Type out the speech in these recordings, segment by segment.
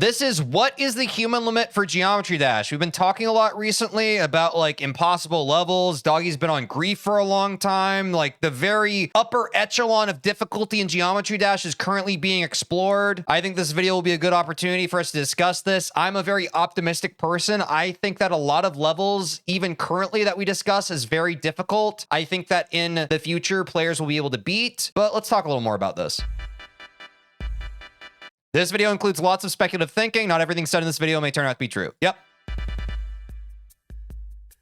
This is what is the human limit for Geometry Dash. We've been talking a lot recently about like impossible levels. Doggy's been on grief for a long time. Like the very upper echelon of difficulty in Geometry Dash is currently being explored. I think this video will be a good opportunity for us to discuss this. I'm a very optimistic person. I think that a lot of levels, even currently that we discuss, is very difficult. I think that in the future, players will be able to beat. But let's talk a little more about this. This video includes lots of speculative thinking. Not everything said in this video may turn out to be true. Yep.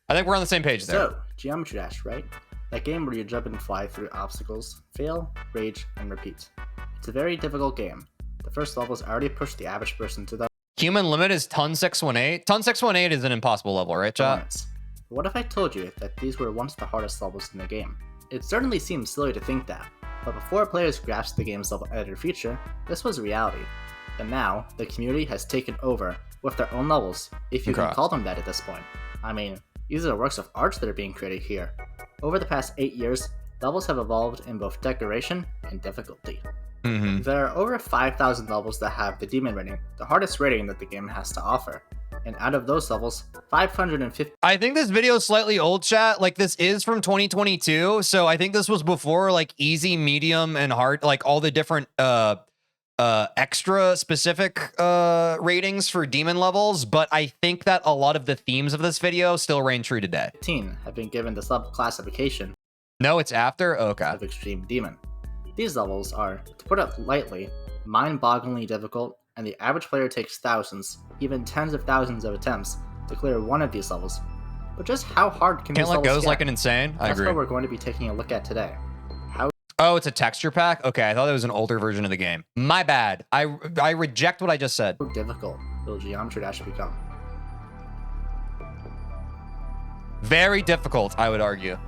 I think we're on the same page there. So, Geometry Dash, right? That game where you jump and fly through obstacles, fail, rage, and repeat. It's a very difficult game. The first levels already push the average person to the Human limit is ton 618. Ton 618 is an impossible level, right, chat? What if I told you that these were once the hardest levels in the game? It certainly seems silly to think that, but before players grasped the game's level editor feature, this was reality. And now, the community has taken over with their own levels, if you can call them that at this point. I mean, these are works of art that are being created here. Over the past 8 years, levels have evolved in both decoration and difficulty. There are over 5,000 levels that have the Demon rating, the hardest rating that the game has to offer. And out of those levels, 550... I think this video is slightly old, chat. Like, this is from 2022, so I think this was before, like, easy, medium, and hard, like, all the different, extra specific, ratings for demon levels, but I think that a lot of the themes of this video still reign true today. 15 have been given this level classification. No, it's after? Okay. Of Extreme Demon. These levels are, to put it lightly, mind-bogglingly difficult, and the average player takes thousands, even tens of thousands of attempts to clear one of these levels. But just how hard can these levels get? Can't let goes like an insane? I agree. That's what we're going to be taking a look at today. Oh, it's a texture pack? Okay, I thought it was an older version of the game. My bad. I reject what I just said. How difficult will Geometry Dash become? Very difficult, I would argue.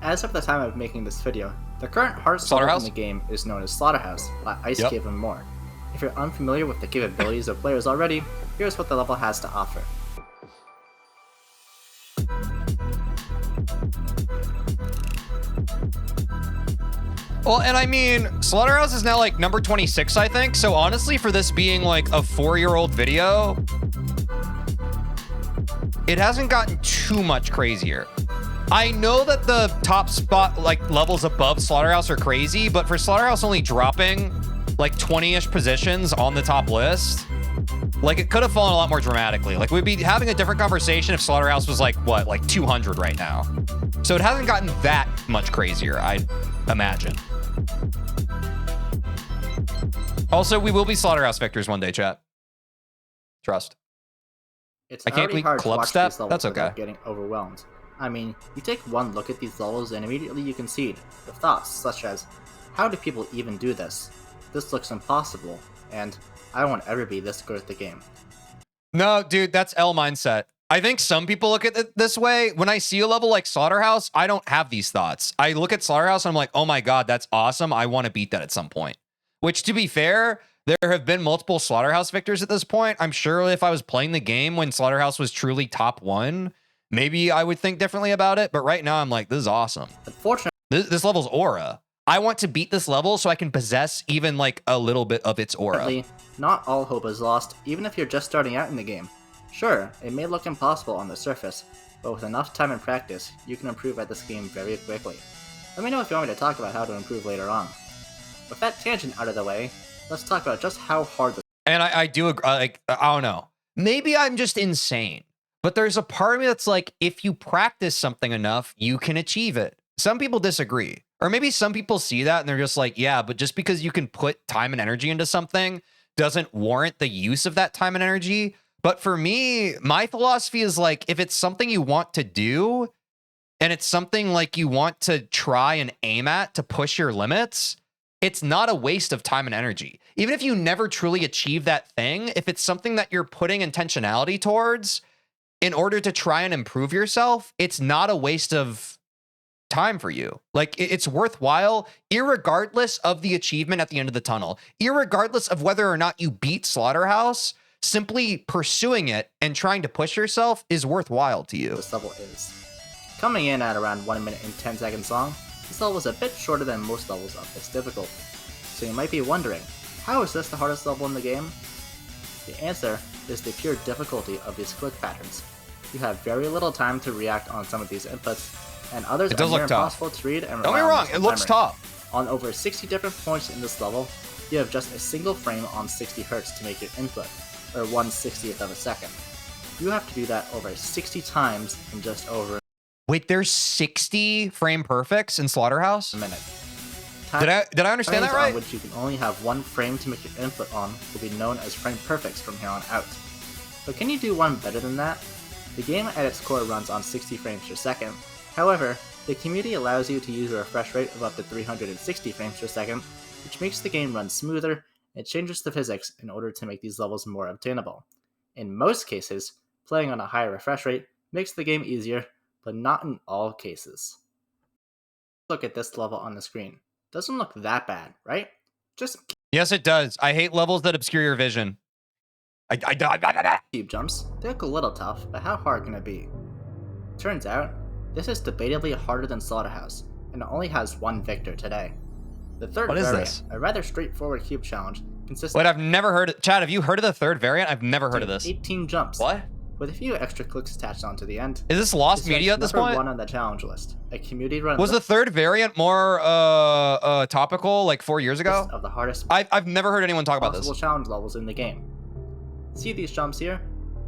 As of the time of making this video, the current hardest level in the game is known as Slaughterhouse, Ice Cave, and more. If you're unfamiliar with the capabilities of players already, here's what the level has to offer. Well, and I mean, Slaughterhouse is now like number 26, I think. So honestly, for this being like a 4-year-old video, it hasn't gotten too much crazier. I know that the top spot, like levels above Slaughterhouse are crazy, but for Slaughterhouse only dropping like 20-ish positions on the top list, like it could have fallen a lot more dramatically. Like we'd be having a different conversation if Slaughterhouse was like, what, like 200 right now. So it hasn't gotten that much crazier, I'd imagine. Also, we will be Slaughterhouse victors one day, chat. Trust. It's I can't already hard club to watch step. these levels That's okay. without getting overwhelmed. I mean, you take one look at these levels and immediately you concede with thoughts such as, how do people even do this? This looks impossible, and I won't ever be this good at the game. No, dude, that's L mindset. I think some people look at it this way. When I see a level like Slaughterhouse, I don't have these thoughts. I look at Slaughterhouse and I'm like, oh my god, that's awesome. I want to beat that at some point. Which, to be fair, there have been multiple Slaughterhouse victors at this point. I'm sure if I was playing the game when Slaughterhouse was truly top 1, maybe I would think differently about it. But right now, I'm like, this is awesome. Unfortunately, this level's aura. I want to beat this level so I can possess even like a little bit of its aura. Not all hope is lost, even if you're just starting out in the game. Sure, it may look impossible on the surface, but with enough time and practice, you can improve at this game very quickly. Let me know if you want me to talk about how to improve later on. With that tangent out of the way, let's talk about just how hard this. And I do agree, like, I don't know. Maybe I'm just insane, but there's a part of me that's like, if you practice something enough, you can achieve it. Some people disagree. Or maybe some people see that and they're just like, yeah, but just because you can put time and energy into something doesn't warrant the use of that time and energy. But for me, my philosophy is like, if it's something you want to do and it's something like you want to try and aim at to push your limits, it's not a waste of time and energy. Even if you never truly achieve that thing, if it's something that you're putting intentionality towards in order to try and improve yourself, it's not a waste of time for you. Like, it's worthwhile, irregardless of the achievement at the end of the tunnel, irregardless of whether or not you beat Slaughterhouse. Simply pursuing it and trying to push yourself is worthwhile to you. This level is. Coming in at around 1 minute and 10 seconds long, this level is a bit shorter than most levels of this difficulty. So you might be wondering, How is this the hardest level in the game? The answer is the pure difficulty of these click patterns. You have very little time to react on some of these inputs, and others are near impossible to read and Don't be wrong, it looks tough. On over 60 different points in this level, you have just a single frame on 60 Hz to make your input, or 1/60th of a second. You have to do that over 60 times in just over Wait, there's 60 frame perfects in Slaughterhouse? a minute. Did I understand that right? On which you can only have one frame to make your input on will be known as frame perfects from here on out. But can you do one better than that? The game at its core runs on 60 frames per second. However, the community allows you to use a refresh rate of up to 360 frames per second, which makes the game run smoother and changes the physics in order to make these levels more obtainable. In most cases, playing on a higher refresh rate makes the game easier, but not in all cases. Look at this level on the screen. Doesn't look that bad, right? Just Yes, it does. I hate levels that obscure your vision. cube jumps. They look a little tough, but how hard can it be? Turns out, this is debatably harder than Slaughterhouse, and it only has one victor today. The third variant, a rather straightforward cube challenge, consists Wait, I've never heard of... Chad, have you heard of the third variant? I've never heard of this. 18 jumps. What? With a few extra clicks attached onto the end. Is this lost media at this point? Number 1 on the challenge list. A community run. Was the third variant more topical like 4 years ago? Of the hardest I've never heard anyone talk about this. Possible challenge levels in the game. See these jumps here?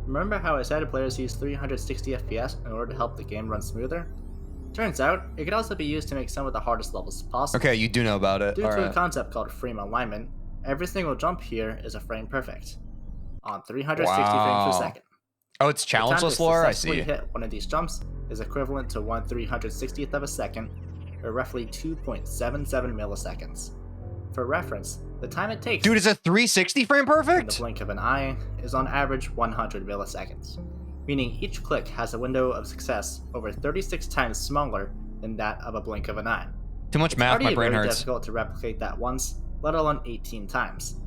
Remember how I said players use 360 FPS in order to help the game run smoother? Turns out, it could also be used to make some of the hardest levels possible. Okay, you do know about it. Due to a concept called frame alignment, every single jump here is a frame perfect. On 360 frames per second. Oh, it's challengeless lore? I see. Hit one of these jumps is equivalent to 1/360th of a second, or roughly 2.77 milliseconds. For reference, the time it takes... Dude, is a 360 frame in perfect? the blink of an eye is on average 100 milliseconds, meaning each click has a window of success over 36 times smaller than that of a blink of an eye. Too much math, my brain hurts. It's difficult to replicate that once, let alone 18 times.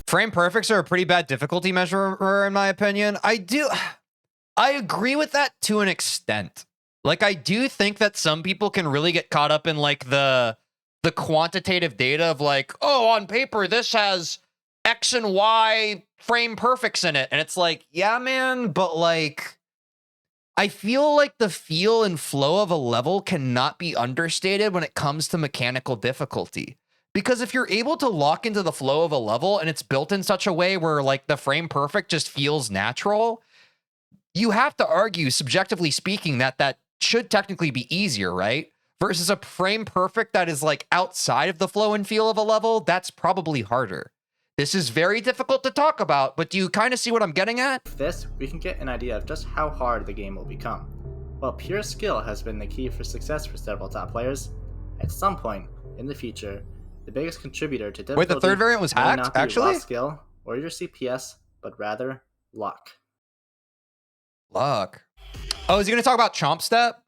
Frame perfects are a pretty bad difficulty measure, in my opinion. I agree with that to an extent. Like, I do think that some people can really get caught up in, like, the quantitative data of, like, oh, on paper, this has X and Y frame perfects in it. And it's like, yeah, man, but, like, I feel like the feel and flow of a level cannot be understated when it comes to mechanical difficulty. Because if you're able to lock into the flow of a level and it's built in such a way where like the frame perfect just feels natural, you have to argue, subjectively speaking, that that should technically be easier, right? Versus a frame perfect that is like outside of the flow and feel of a level, that's probably harder. This is very difficult to talk about, but do you kind of see what I'm getting at? With this, we can get an idea of just how hard the game will become. While pure skill has been the key for success for several top players, at some point in the future, the biggest contributor to difficulty... Wait, the third variant was hacked, not be actually? raw skill or your CPS, but rather luck. Luck. Oh, is he going to talk about Chomp Step?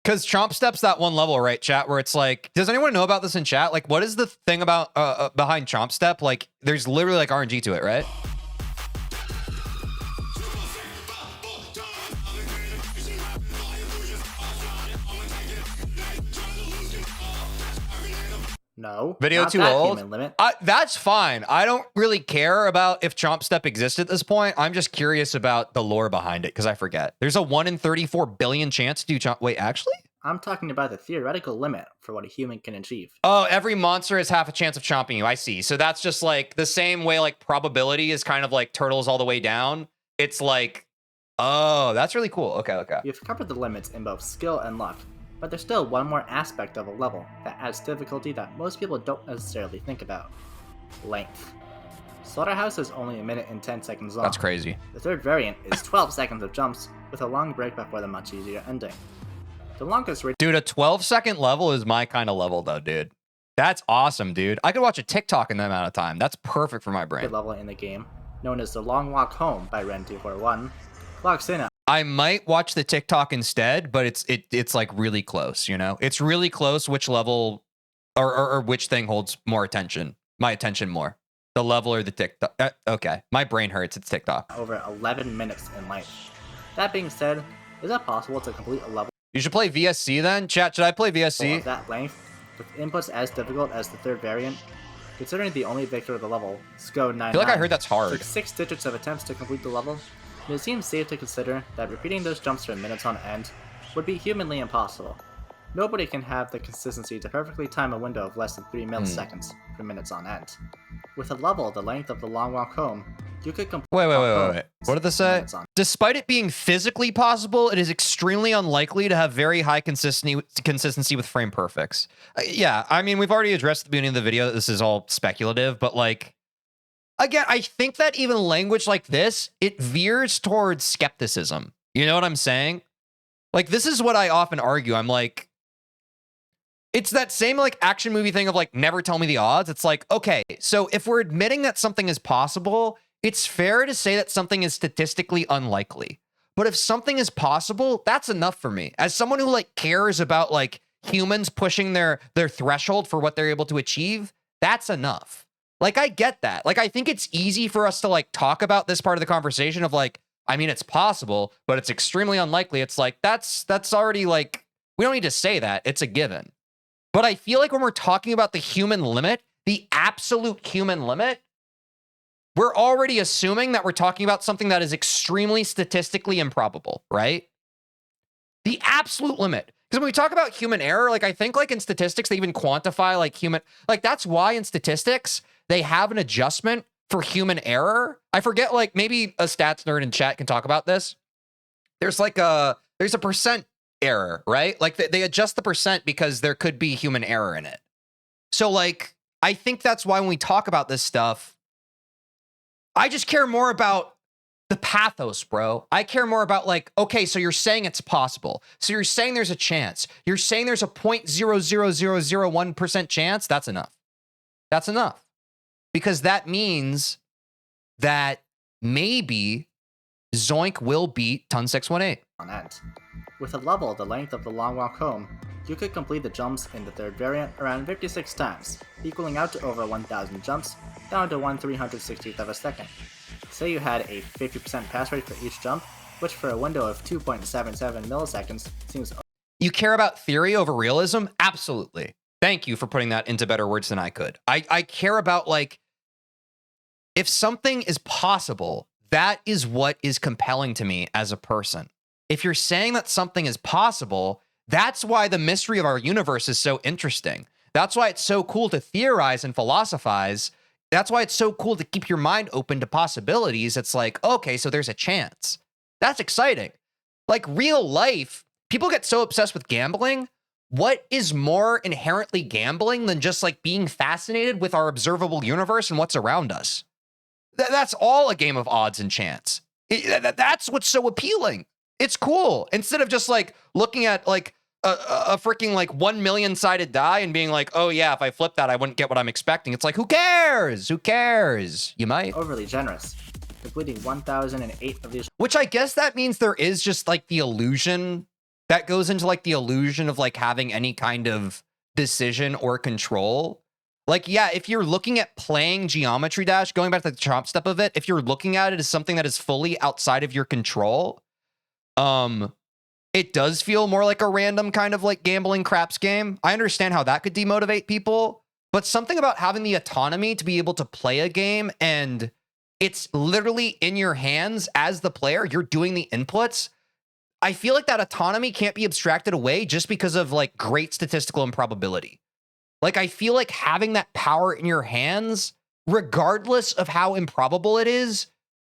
Because Chomp Step's that one level, right, chat, where it's like, does anyone know about this in chat? Like, what is the thing about behind Chomp Step? Like, there's literally like RNG to it, right? No. Video not too that old? human limit. That's fine. I don't really care about if Chomp Step exists at this point. I'm just curious about the lore behind it because I forget. There's a 1 in 34 billion chance to do Chomp. Wait, actually? I'm talking about the theoretical limit for what a human can achieve. Oh, every monster has half a chance of chomping you. I see. So that's just like the same way like probability is kind of like turtles all the way down. It's like, oh, that's really cool. Okay, okay. You've covered the limits in both skill and luck, but there's still one more aspect of a level that adds difficulty that most people don't necessarily think about. Length. Slaughterhouse is only 1 minute and 10 seconds long. That's crazy. The third variant is 12 seconds of jumps, with a long break before the much easier ending. The longest range... Dude, a 12-second level is my kind of level, though, dude. That's awesome, dude. I could watch a TikTok in that amount of time. That's perfect for my brain. ...level in the game, known as The Long Walk Home by Ren241, clocks in at... I might watch the TikTok instead, but it's like really close, you know? It's really close which level or which thing holds more attention. My attention more. The level or the TikTok. Okay, my brain hurts. It's TikTok. Over 11 minutes in length. That being said, is it possible to complete a level... You should play VSC then? Chat, should I play VSC? ...of that length, with inputs as difficult as the third variant? Considering the only victor of the level, SCO-99, I feel like I heard that's hard. took 6 digits of attempts to complete the level, it seems safe to consider that repeating those jumps for minutes on end would be humanly impossible. Nobody can have the consistency to perfectly time a window of less than 3 milliseconds for minutes on end. With a level the length of the long walk home, you could complete. Wait. What did this say? Despite it being physically possible, it is extremely unlikely to have very high consistency with frame perfects. Yeah, I mean, we've already addressed at the beginning of the video that this is all speculative, but like, again, I think that even language like this, it veers towards skepticism. You know what I'm saying? Like, this is what I often argue. I'm like, it's that same like action movie thing of like, never tell me the odds. It's like, okay, so if we're admitting that something is possible, it's fair to say that something is statistically unlikely. But if something is possible, that's enough for me. As someone who like cares about like humans pushing their threshold for what they're able to achieve, that's enough. Like, I get that. Like, I think it's easy for us to like talk about this part of the conversation of like, I mean, it's possible, but it's extremely unlikely. It's like, that's already like, we don't need to say that. It's a given. But I feel like when we're talking about the human limit, the absolute human limit, we're already assuming that we're talking about something that is extremely statistically improbable, right? The absolute limit. Because when we talk about human error, like I think like in statistics, they even quantify like human, like that's why in statistics, they have an adjustment for human error. I forget, like maybe a stats nerd in chat can talk about this. There's like there's a percent error, right? Like they adjust the percent because there could be human error in it. So like, I think that's why when we talk about this stuff, I just care more about the pathos, bro. I care more about like, okay, so you're saying it's possible. So you're saying there's a chance. You're saying there's a 0.00001% chance. That's enough. That's enough. Because that means that maybe Zoink will beat Ton 618. On end. With a level the length of the long walk home, you could complete the jumps in the third variant around 56 times, equaling out to over 1,000 jumps, down to 1/360th of a second. Say you had a 50% pass rate for each jump, which for a window of 2.77 milliseconds seems... You care about theory over realism? Absolutely. Thank you for putting that into better words than I could. I care about like, if something is possible, that is what is compelling to me as a person. If you're saying that something is possible, that's why the mystery of our universe is so interesting. That's why it's so cool to theorize and philosophize. That's why it's so cool to keep your mind open to possibilities. It's like, okay, so there's a chance. That's exciting. Like real life, people get so obsessed with gambling. What is more inherently gambling than just like being fascinated with our observable universe and what's around us? That's all a game of odds and chance. That's what's so appealing. It's cool. Instead of just like looking at like a freaking like 1 million sided die and being like, oh yeah, if I flip that, I wouldn't get what I'm expecting. It's like, who cares? Who cares? You might. Overly generous, completing 1,008 of these. Which I guess that means there is just like the illusion that goes into like the illusion of like having any kind of decision or control. Like, yeah, if you're looking at playing Geometry Dash, going back to the chomp step of it, if you're looking at it as something that is fully outside of your control, it does feel more like a random kind of like gambling craps game. I understand how that could demotivate people, but something about having the autonomy to be able to play a game and it's literally in your hands as the player, you're doing the inputs. I feel like that autonomy can't be abstracted away just because of like great statistical improbability. Like, I feel like having that power in your hands, regardless of how improbable it is,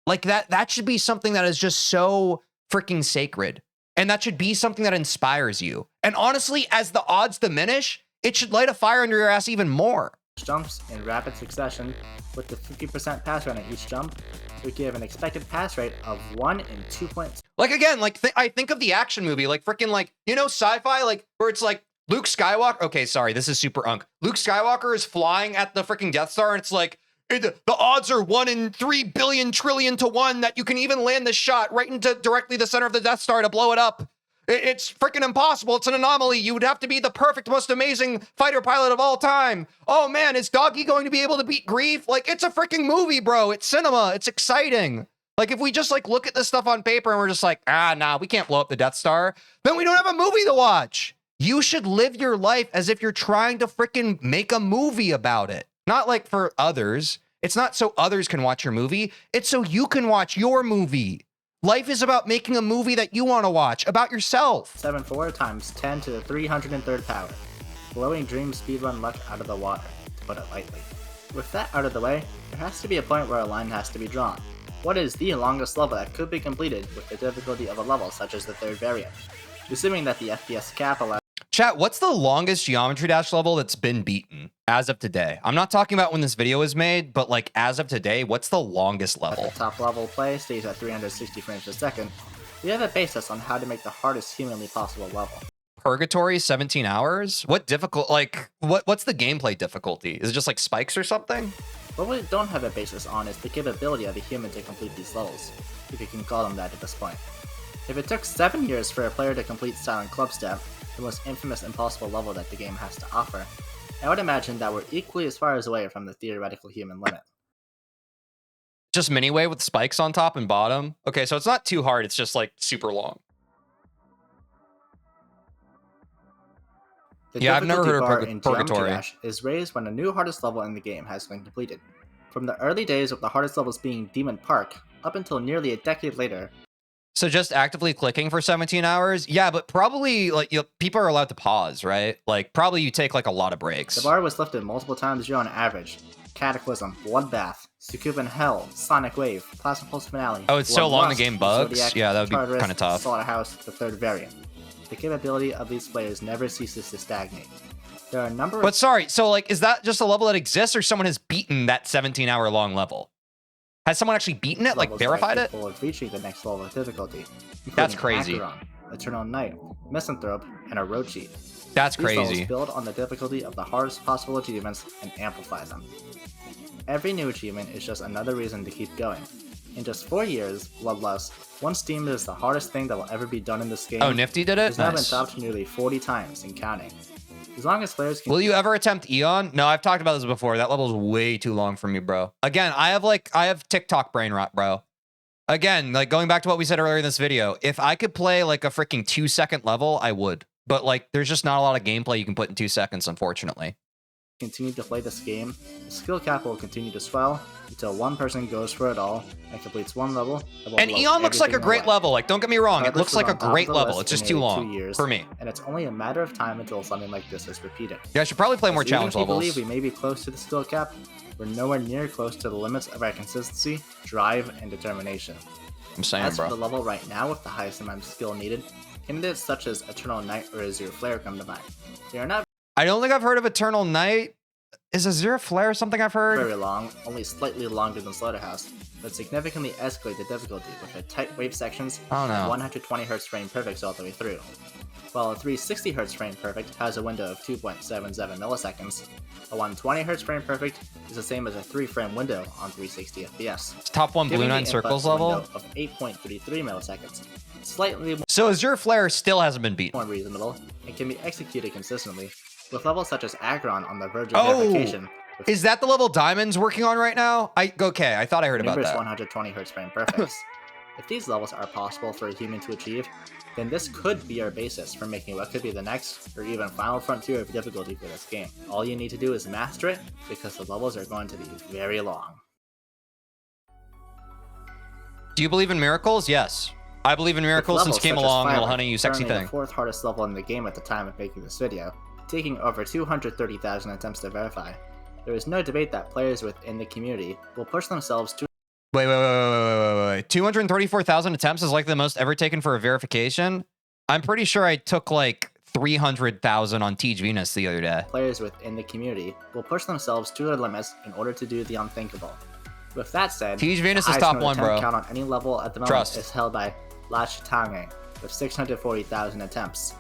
like that should be something that is just so freaking sacred. And that should be something that inspires you. And honestly, as the odds diminish, it should light a fire under your ass even more. Jumps in rapid succession with the 50% pass rate on each jump would give an expected pass rate of 1 in 2 points. Like, again, like I think of the action movie, like freaking like, you know, sci-fi, like where it's like Luke Skywalker. Okay, sorry, this is super unk. Luke Skywalker is flying at the freaking Death Star and it's like, the odds are 1 in 3 billion trillion to 1 that you can even land this shot right into directly the center of the Death Star to blow it up. It's freaking impossible. It's an anomaly. You would have to be the perfect, most amazing fighter pilot of all time. Oh man, is Doggy going to be able to beat Grief? Like, it's a freaking movie, bro. It's cinema. It's exciting. Like, if we just like look at this stuff on paper and we're just like, nah, we can't blow up the Death Star, then we don't have a movie to watch. You should live your life as if you're trying to freaking make a movie about it. Not like for others. It's not so others can watch your movie. It's so you can watch your movie. Life is about making a movie that you want to watch, about yourself. 7.4 times 10 to the 303rd power. Blowing dream speedrun luck out of the water, to put it lightly. With that out of the way, there has to be a point where a line has to be drawn. What is the longest level that could be completed with the difficulty of a level such as the third variant? Assuming that the FPS cap allows... Chat, what's the longest Geometry Dash level that's been beaten as of today? I'm not talking about when this video was made, but like as of today, what's the longest level? The top level play stays at 360 frames per second. We have a basis on how to make the hardest humanly possible level. Purgatory, 17 hours? What difficult, like, what's the gameplay difficulty? Is it just like spikes or something? What we don't have a basis on is the capability of a human to complete these levels, if you can call them that at this point. If it took 7 years for a player to complete Silent Clubstep, the most infamous impossible level that the game has to offer, I would imagine that we're equally as far as away from the theoretical human limit. Just miniway with spikes on top and bottom? Okay, so it's not too hard, it's just like super long. The I've never heard of in Purgatory. Geometry Dash is raised when a new hardest level in the game has been completed. From the early days of the hardest levels being Demon Park, up until nearly a decade later. So just actively clicking for 17 hours? Yeah, but probably like people are allowed to pause, right? Like probably you take like a lot of breaks. The bar was lifted multiple times a year on average. Cataclysm, Bloodbath, Succuban Hell, Sonic Wave, Plasma Pulse Finale. Oh, it's so long the Bloodlust, game bugs? Zodiac, Yeah, that would be Tartarus, kind of tough. Slaughterhouse, the third variant. The capability of these players never ceases to stagnate. There are a number of... But sorry, so like, is that just a level that exists or someone has beaten that 17-hour long level? Has someone actually beaten it, like verified it? Of reaching the next level of difficulty. That's crazy. Acheron, Eternal Night, Misanthrope, and Orochi. That's These crazy. levels build on the difficulty of the hardest possible achievements and amplify them. Every new achievement is just another reason to keep going. In just 4 years, Bloodlust, once deemed as the hardest thing that will ever be done in this game, Oh, Nifty did it? has now been Nice. topped nearly 40 times and counting. As long as players can... Will you ever attempt Eon? No, I've talked about this before. That level's way too long for me, bro. Again, I have TikTok brain rot, bro. Again, like going back to what we said earlier in this video, if I could play like a freaking 2-second level, I would. But like, there's just not a lot of gameplay you can put in 2 seconds, unfortunately. continue to play this game, the skill cap will continue to swell until one person goes for it all and completes one level. And Eon looks like a great level. Like, don't get me wrong, it looks like a great level. It's just too long for me. And it's only a matter of time until something like this is repeated. Yeah, I should probably play more challenge levels. Even if we believe we may be close to the skill cap, we're nowhere near close to the limits of our consistency, drive, and determination. I'm saying, As bro. for the level right now with the highest amount of skill needed, candidates such as Eternal Night or Azure Flare come to mind. They are not I don't think I've heard of Eternal Night. Is Azure Flare something I've heard? very long, only slightly longer than Slaughterhouse, but significantly escalate the difficulty with their tight wave sections Oh, no. and 120 Hz frame perfects all the way through. While a 360 Hz frame perfect has a window of 2.77 milliseconds, a 120 Hz frame perfect is the same as a 3-frame window on 360 FPS. It's top one Blue giving the Nine input Circles a level. window of 8.33 milliseconds, slightly So Azure Flare still hasn't been beaten. more reasonable, and can be executed consistently, with levels such as Acheron on the verge of verification. With Is that the level Diamond's working on right now? Okay, I thought I heard about numerous that. 120 Hz frame perfects. If these levels are possible for a human to achieve, then this could be our basis for making what could be the next, or even final frontier of difficulty for this game. All you need to do is master it, because the levels are going to be very long. Do you believe in miracles? Yes. I believe in miracles since Levels came such as along, little Firelight, honey, you sexy currently thing. the fourth hardest level in the game at the time of making this video, taking over 230,000 attempts to verify. There is no debate that players within the community will push themselves to Wait. 234,000 attempts is like the most ever taken for a verification? I'm pretty sure I took like 300,000 on TeejVeen the other day. players within the community will push themselves to their limits in order to do the unthinkable. With that said, TeejVeen the is highest top known one, attempt bro. count on any level at the moment Trust. is held by La Chitange with 640,000 attempts.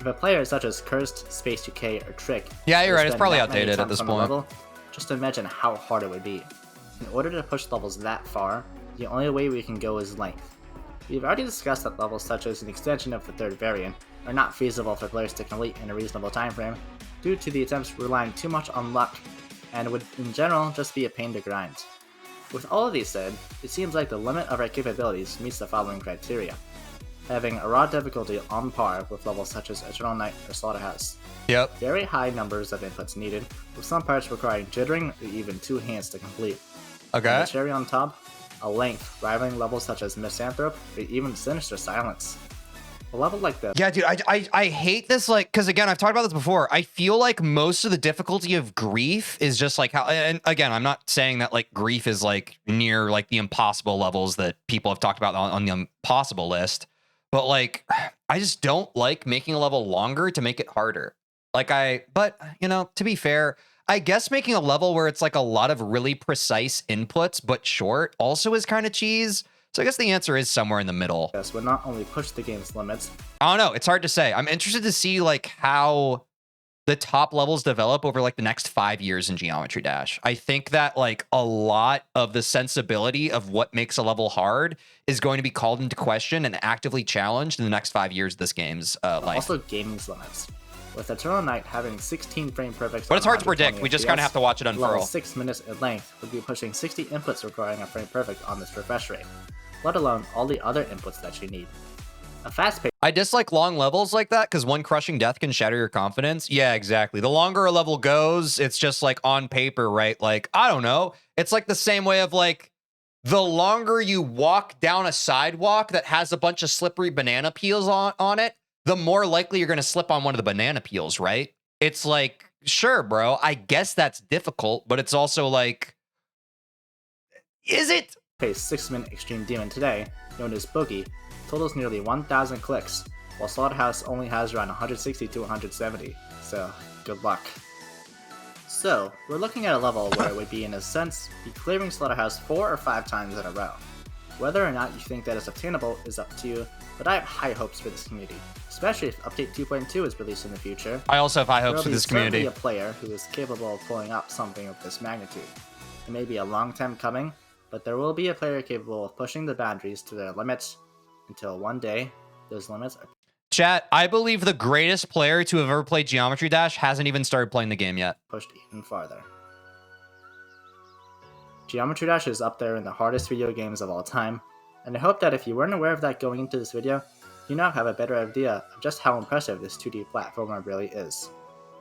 If a player such as Cursed, Space UK, or Trick Yeah, you're were to right. It's spend probably that many outdated at attempts this on the point. level, just imagine how hard it would be. In order to push levels that far, the only way we can go is length. We've already discussed that levels such as an extension of the third variant are not feasible for players to complete in a reasonable time frame due to the attempts relying too much on luck and would in general just be a pain to grind. With all of these said, it seems like the limit of our capabilities meets the following criteria. having a raw difficulty on par with levels such as Eternal Night or Slaughterhouse. Yep. Very high numbers of inputs needed, with some parts requiring jittering or even 2 hands to complete. Okay. And the cherry on top, a length rivaling levels such as Misanthrope or even Sinister Silence. A level like this. Yeah, dude, I hate this, like, because again, I've talked about this before. I feel like most of the difficulty of Grief is just like how, and again, I'm not saying that like Grief is like near like the impossible levels that people have talked about on the impossible list, but like, I just don't like making a level longer to make it harder. But you know, to be fair, I guess making a level where it's like a lot of really precise inputs but short also is kind of cheese. So I guess the answer is somewhere in the middle. This would not only push the game's limits. I don't know. It's hard to say. I'm interested to see like how the top levels develop over like the next 5 years in Geometry Dash. I think that like a lot of the sensibility of what makes a level hard is going to be called into question and actively challenged in the next 5 years of this game's life. Also gaming's limits. With Eternal Night having 16 frame perfects, but it's hard to predict. We just kind of have to watch it unfurl. Level 6 minutes in length would be pushing 60 inputs requiring a frame perfect on this refresh rate, let alone all the other inputs that you need. A fast pace. I dislike long levels like that because one crushing death can shatter your confidence. Yeah, exactly. The longer a level goes, it's just like on paper, right? Like, I don't know. It's like the same way of like the longer you walk down a sidewalk that has a bunch of slippery banana peels on it, the more likely you're going to slip on one of the banana peels, right? It's like, sure, bro, I guess that's difficult, but it's also like, is it? Pace 6-minute Extreme Demon today, known as Boogie, totals nearly 1,000 clicks, while Slaughterhouse only has around 160 to 170, so good luck. So, we're looking at a level where it would be in a sense be clearing Slaughterhouse 4 or 5 times in a row. Whether or not you think that is obtainable is up to you, but I have high hopes for this community, especially if Update 2.2 is released in the future. I also have high hopes for this community. There will be certainly a player who is capable of pulling up something of this magnitude. It may be a long time coming, but there will be a player capable of pushing the boundaries to their limits until one day those limits are... Chat, I believe the greatest player to have ever played Geometry Dash hasn't even started playing the game yet. Pushed even farther. Geometry Dash is up there in the hardest video games of all time, and I hope that if you weren't aware of that going into this video, you now have a better idea of just how impressive this 2D platformer really is.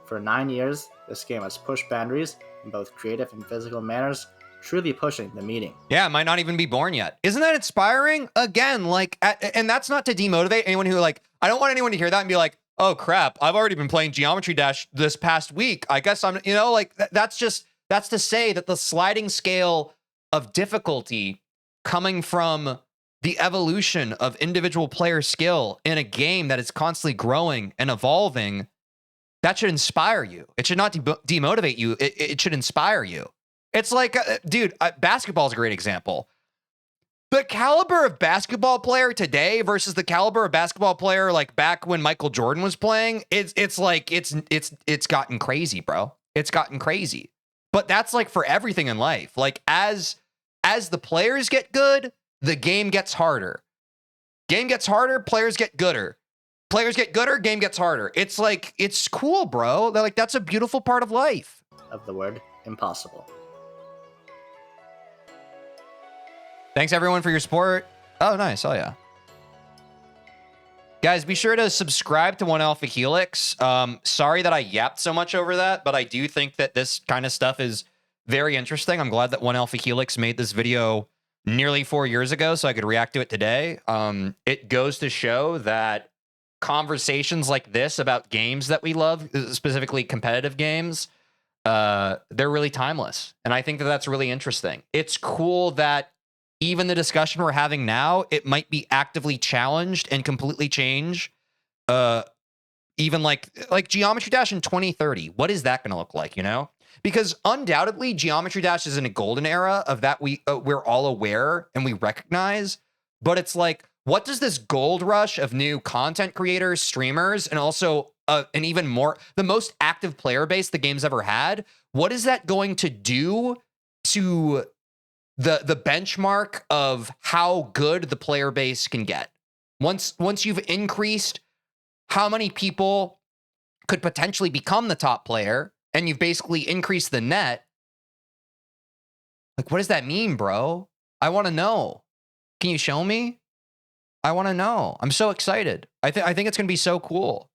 For 9 years, this game has pushed boundaries in both creative and physical manners, truly pushing the meaning. Yeah, it might not even be born yet. Isn't that inspiring? Again, like, and that's not to demotivate anyone who, like, I don't want anyone to hear that and be like, oh crap, I've already been playing Geometry Dash this past week. I guess I'm, you know, like, that's to say that the sliding scale of difficulty coming from the evolution of individual player skill in a game that is constantly growing and evolving, that should inspire you. It should not demotivate you. It should inspire you. It's like, dude, basketball is a great example. The caliber of basketball player today versus the caliber of basketball player like back when Michael Jordan was playing, it's gotten crazy, bro. It's gotten crazy. But that's like for everything in life. Like as the players get good, the game gets harder. Game gets harder, players get gooder. Players get gooder, game gets harder. It's like, it's cool, bro. Like, that's a beautiful part of life. Of the word impossible. Thanks everyone for your support. Oh, nice. Oh, yeah. Guys, be sure to subscribe to 1Alpha Helix. Sorry that I yapped so much over that, but I do think that this kind of stuff is very interesting. I'm glad that 1Alpha Helix made this video nearly 4 years ago so I could react to it today. It goes to show that conversations like this about games that we love, specifically competitive games, they're really timeless. And I think that that's really interesting. It's cool that even the discussion we're having now, it might be actively challenged and completely change. Even like Geometry Dash in 2030. What is that going to look like, you know? Because undoubtedly, Geometry Dash is in a golden era of that we're all aware and we recognize. But it's like, what does this gold rush of new content creators, streamers, and also an even more, the most active player base the game's ever had, what is that going to do to the benchmark of how good the player base can get? Once you've increased how many people could potentially become the top player, and you've basically increased the net, like, what does that mean, bro? I want to know. Can you show me? I want to know. I'm so excited. I think it's going to be so cool.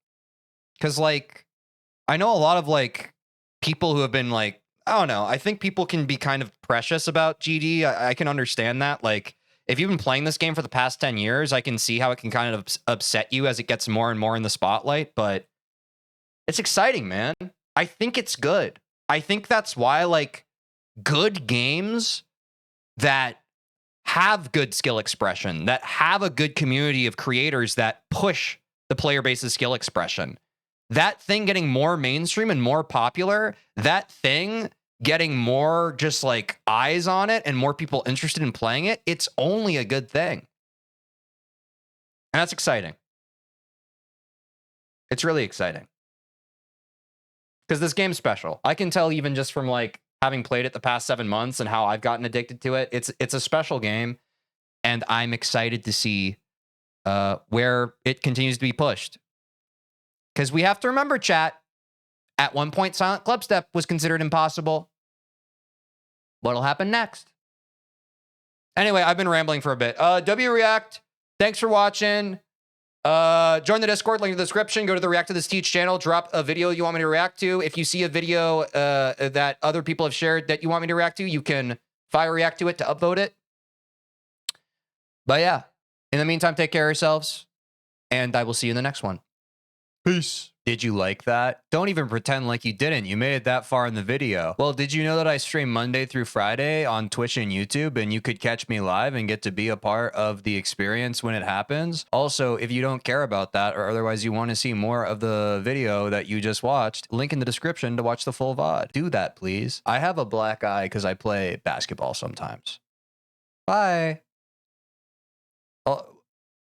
Cause like, I know a lot of like people who have been like, I don't know. I think people can be kind of precious about GD. I can understand that. Like, if you've been playing this game for the past 10 years, I can see how it can kind of upset you as it gets more and more in the spotlight, but it's exciting, man. I think it's good. I think that's why, like, good games that have good skill expression, that have a good community of creators that push the player base's skill expression, that thing getting more mainstream and more popular, that thing getting more just like eyes on it and more people interested in playing it, it's only a good thing. And that's exciting. It's really exciting. Because this game's special. I can tell even just from like having played it the past 7 months and how I've gotten addicted to it. It's a special game, and I'm excited to see where it continues to be pushed. Because we have to remember, chat, at one point, Silent Clubstep was considered impossible. What'll happen next? Anyway, I've been rambling for a bit. WReact, thanks for watching. Join the Discord, link in the description. Go to the React to This Teach channel. Drop a video you want me to react to. If you see a video that other people have shared that you want me to react to, you can fire react to it to upvote it. But yeah, in the meantime, take care of yourselves, and I will see you in the next one. Peace. Did you like that? Don't even pretend like you didn't. You made it that far in the video. Well, did you know that I stream Monday through Friday on Twitch and YouTube, and you could catch me live and get to be a part of the experience when it happens? Also, if you don't care about that, or otherwise you want to see more of the video that you just watched, link in the description to watch the full VOD. Do that, please. I have a black eye because I play basketball sometimes. Bye. Oh,